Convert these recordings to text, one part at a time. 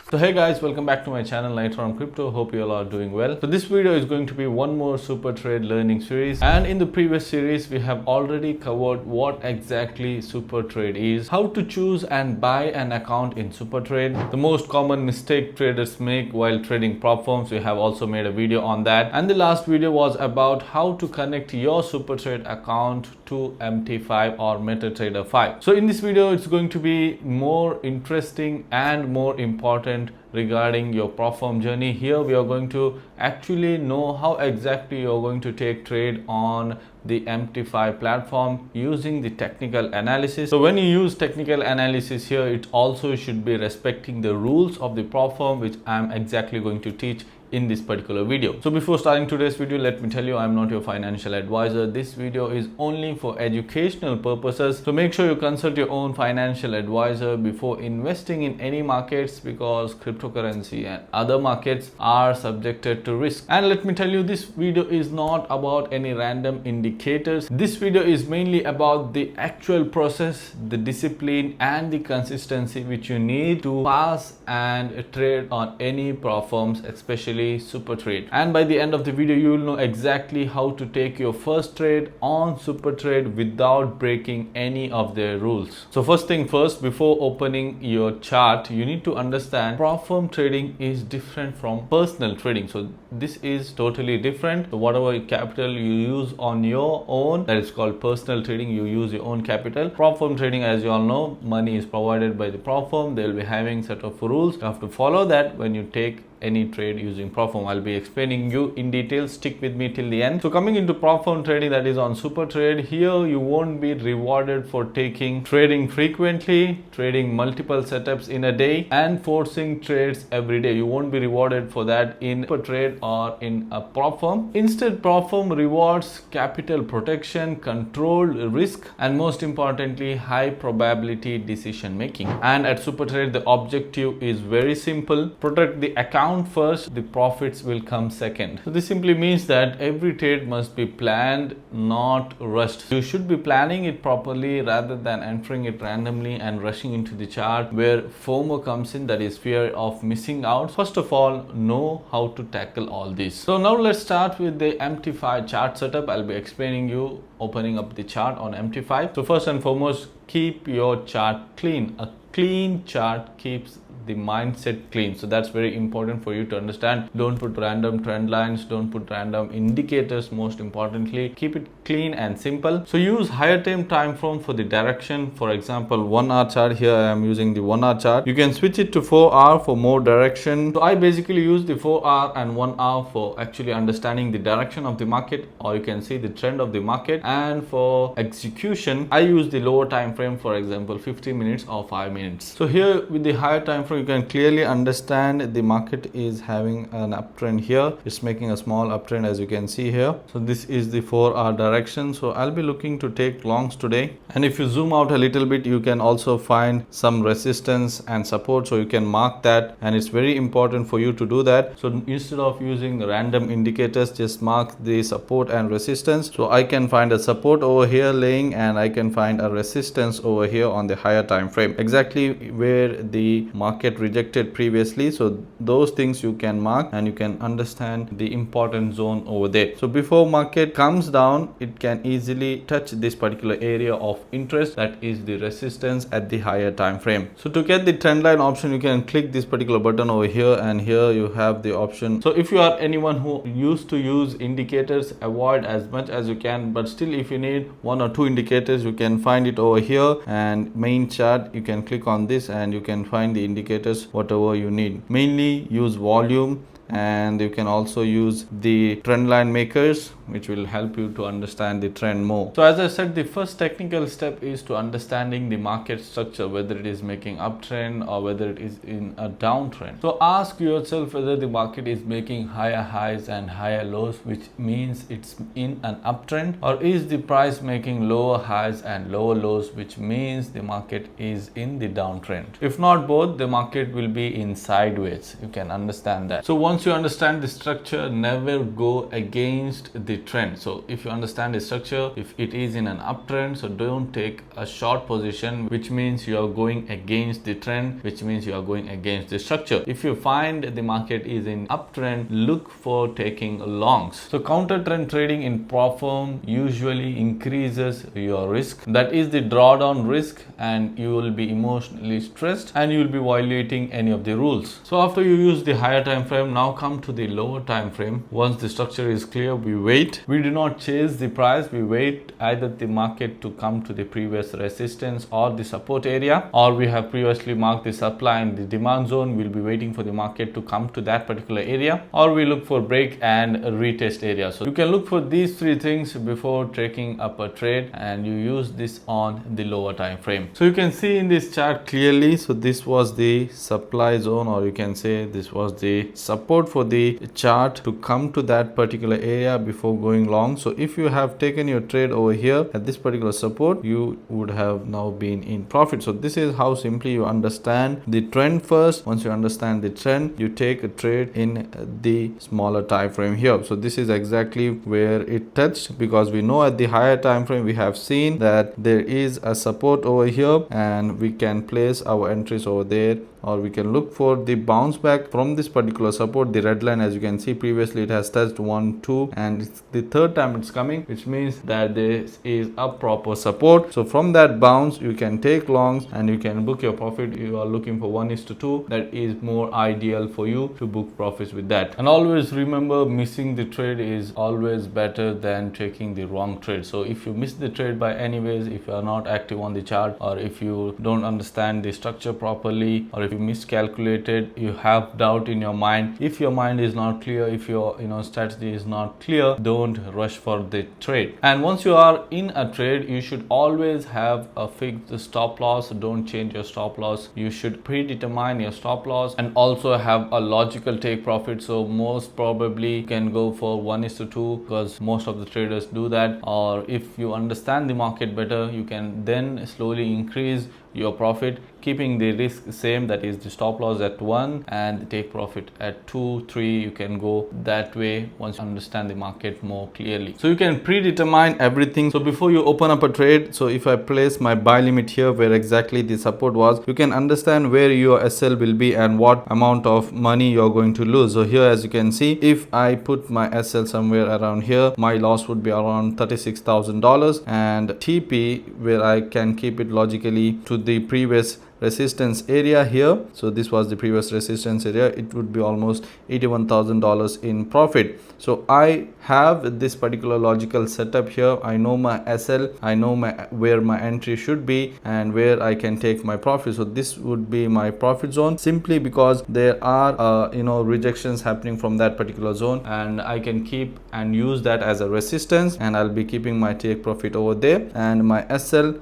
So hey guys, welcome back to my channel Knightron Crypto. Hope you all are doing well. So this video is going to be one more super trade learning series, and in the previous series we have already covered what exactly super trade is, how to choose and buy an account in super trade, the most common mistake traders make while trading prop firms. We have also made a video on that, and the last video was about how to connect your super trade account to MT5 or MetaTrader 5. So in this video it's going to be more interesting and more important regarding your prop firm journey. Here we are going to actually know how exactly you're going to take trade on the MT5 platform using the technical analysis. So when you use technical analysis here, it also should be respecting the rules of the prop firm, which I'm exactly going to teach in this particular video. So before starting today's video, let me tell you I'm not your financial advisor. This video is only for educational purposes, so make sure you consult your own financial advisor before investing in any markets, because cryptocurrency and other markets are subjected to risk. And let me tell you, this video is not about any random indicators. This video is mainly about the actual process, the discipline and the consistency which you need to pass and trade on any prop firms, especially super trade. And by the end of the video you will know exactly how to take your first trade on super trade without breaking any of their rules. So first thing first, before opening your chart, you need to understand prop firm trading is different from personal trading. So this is totally different. So whatever capital you use on your own, that is called personal trading. You use your own capital. Prop firm trading, as you all know, money is provided by the prop firm. They will be having set of rules. You have to follow that when you take any trade using prop firm. I'll be explaining you in detail. Stick with me till the end. So coming into prop firm trading, that is on super trade, here you won't be rewarded for trading frequently, trading multiple setups in a day and forcing trades every day. You won't be rewarded for that in super trade or in a prop firm. Instead, prop firm rewards capital protection, controlled risk, and most importantly high probability decision making. And at super trade the objective is very simple: protect the account first, the profits will come second. So this simply means that every trade must be planned, not rushed. You should be planning it properly rather than entering it randomly and rushing into the chart, where FOMO comes in, that is fear of missing out. First of all, know how to tackle all this. So now let's start with the MT5 chart setup. I'll be explaining you opening up the chart on MT5. So first and foremost, keep your chart clean. A clean chart keeps the mindset clean. So that's very important for you to understand. Don't put random trend lines, don't put random indicators. Most importantly, keep it clean and simple. So use higher time frame for the direction. For example, 1 hour chart. Here I am using the 1 hour chart. You can switch it to 4 hour for more direction. So I basically use the 4 hour and 1 hour for actually understanding the direction of the market, or you can see the trend of the market. And for execution, I use the lower time frame, for example 15 minutes or 5 minutes. So here with the higher time frame, you can clearly understand the market is having an uptrend here. It's making a small uptrend, as you can see here. So this is the 4 hour direction. So I'll be looking to take longs today. And if you zoom out a little bit, you can also find some resistance and support, so you can mark that, and it's very important for you to do that. So instead of using random indicators, just mark the support and resistance. So I can find a support over here laying, and I can find a resistance over here on the higher time frame, exactly where the market rejected previously. So those things you can mark, and you can understand the important zone over there. So before market comes down, it can easily touch this particular area of interest, that is the resistance at the higher time frame. So to get the trend line option, you can click this particular button over here, and here you have the option. So if you are anyone who used to use indicators, avoid as much as you can, but still if you need 1 or 2 indicators, you can find it over here. And main chart, you can click on this and you can find the indicators whatever you need. Mainly use volume, and you can also use the trend line makers, which will help you to understand the trend more. So as I said, the first technical step is to understanding the market structure, whether it is making uptrend or whether it is in a downtrend. So ask yourself whether the market is making higher highs and higher lows, which means it's in an uptrend, or is the price making lower highs and lower lows, which means the market is in the downtrend. If not both, the market will be in sideways. You can understand that. So once once you understand the structure, never go against the trend. So if you understand the structure, if it is in an uptrend, so don't take a short position, which means you are going against the trend, which means you are going against the structure. If you find the market is in uptrend, look for taking longs. So counter trend trading in prop firm usually increases your risk. That is the drawdown risk, and you will be emotionally stressed and you will be violating any of the rules. So after you use the higher time frame, now come to the lower time frame. Once the structure is clear, we wait. We do not chase the price. We wait either the market to come to the previous resistance or the support area, or we have previously marked the supply and the demand zone. We'll be waiting for the market to come to that particular area, or we look for break and retest area. So you can look for these three things before taking up a trade, and you use this on the lower time frame. So you can see in this chart clearly, so this was the supply zone, or you can say this was the support for the chart to come to that particular area before going long. So if you have taken your trade over here at this particular support, you would have now been in profit. So this is how simply you understand the trend first. Once you understand the trend, you take a trade in the smaller time frame here. So this is exactly where it touched, because we know at the higher time frame we have seen that there is a support over here, and we can place our entries over there, or we can look for the bounce back from this particular support. The red line, as you can see, previously it has touched 1, 2, and it's the third time it's coming, which means that this is a proper support. So from that bounce, you can take longs and you can book your profit. You are looking for 1:2. That is more ideal for you to book profits with that. And always remember, missing the trade is always better than taking the wrong trade. So if you miss the trade by anyways, if you are not active on the chart, or if you don't understand the structure properly, or if you miscalculated, you have doubt in your mind, if your mind is not clear, if your strategy is not clear, don't rush for the trade. And once you are in a trade, you should always have a fixed stop loss. Don't change your stop loss. You should predetermine your stop loss and also have a logical take profit. So most probably you can go for 1:2, because most of the traders do that. Or if you understand the market better, you can then slowly increase your profit, keeping the risk same, that is the stop loss at 1 and the take profit at 2, 3. You can go that way once you understand the market more clearly. So you can predetermine everything. So before you open up a trade, so if I place my buy limit here where exactly the support was, you can understand where your SL will be and what amount of money you're going to lose. So here, as you can see, if I put my SL somewhere around here, my loss would be around $36,000, and TP, where I can keep it logically to the previous resistance area here, so this was the previous resistance area, it would be almost $81,000 in profit. So I have this particular logical setup here. I know my SL, I know where my entry should be and where I can take my profit. So this would be my profit zone, simply because there are rejections happening from that particular zone, and I can keep and use that as a resistance, and I'll be keeping my take profit over there and my SL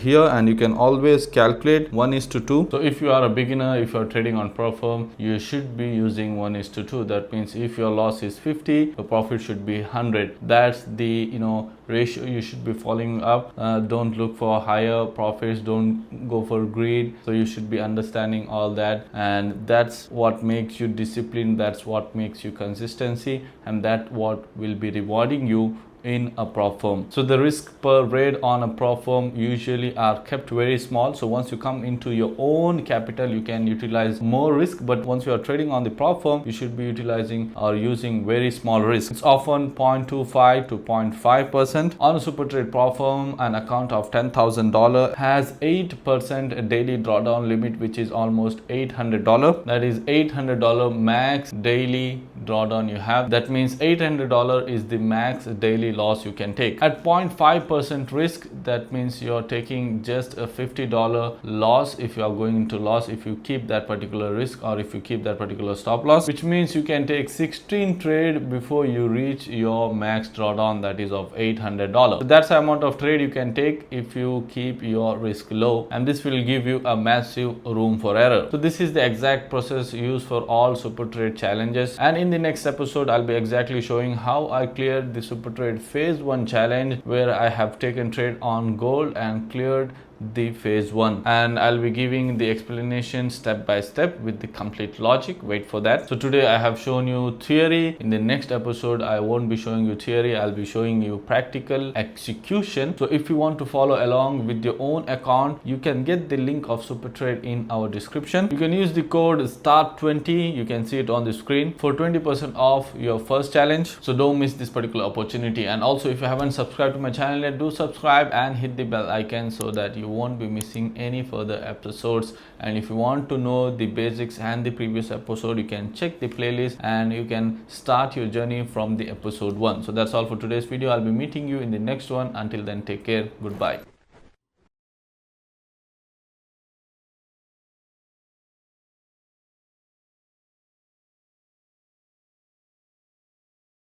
here. And you can always calculate 1:2. So if you are a beginner, if you are trading on prop firm, you should be using 1:2. That means if your loss is 50, the profit should be 100. That's the ratio you should be following up. Don't look for higher profits, don't go for greed. So you should be understanding all that, and that's what makes you disciplined, that's what makes you consistency, and that what will be rewarding you in a prop firm. So the risk per trade on a prop firm usually are kept very small. So once you come into your own capital, you can utilize more risk, but once you are trading on the prop firm, you should be utilizing or using very small risk. It's often 0.25 to 0.5%. On a SuperTrade Prop Firm, an account of $10,000 has 8% daily drawdown limit, which is almost $800. That is $800 max daily drawdown you have. That means $800 is the max daily loss you can take. At 0.5% risk, that means you're taking just a $50 loss if you are going into loss, if you keep that particular risk or if you keep that particular stop loss, which means you can take 16 trade before you reach your max drawdown, that is of $800. So that's the amount of trade you can take if you keep your risk low, and this will give you a massive room for error. So this is the exact process used for all SuperTrade challenges, and in the next episode I'll be exactly showing how I cleared the SuperTrade phase 1 challenge, where I have taken trade on gold and cleared the phase 1, and I'll be giving the explanation step by step with the complete logic. Wait for that. So today I have shown you theory. In the next episode I won't be showing you theory, I'll be showing you practical execution. So if you want to follow along with your own account, you can get the link of SuperTrade in our description. You can use the code START20, you can see it on the screen, for 20% off your first challenge. So don't miss this particular opportunity. And also, if you haven't subscribed to my channel yet, do subscribe and hit the bell icon so that you won't be missing any further episodes. And if you want to know the basics and the previous episode, you can check the playlist and you can start your journey from the episode 1. So that's all for today's video. I'll be meeting you in the next one. Until then, take care. Goodbye.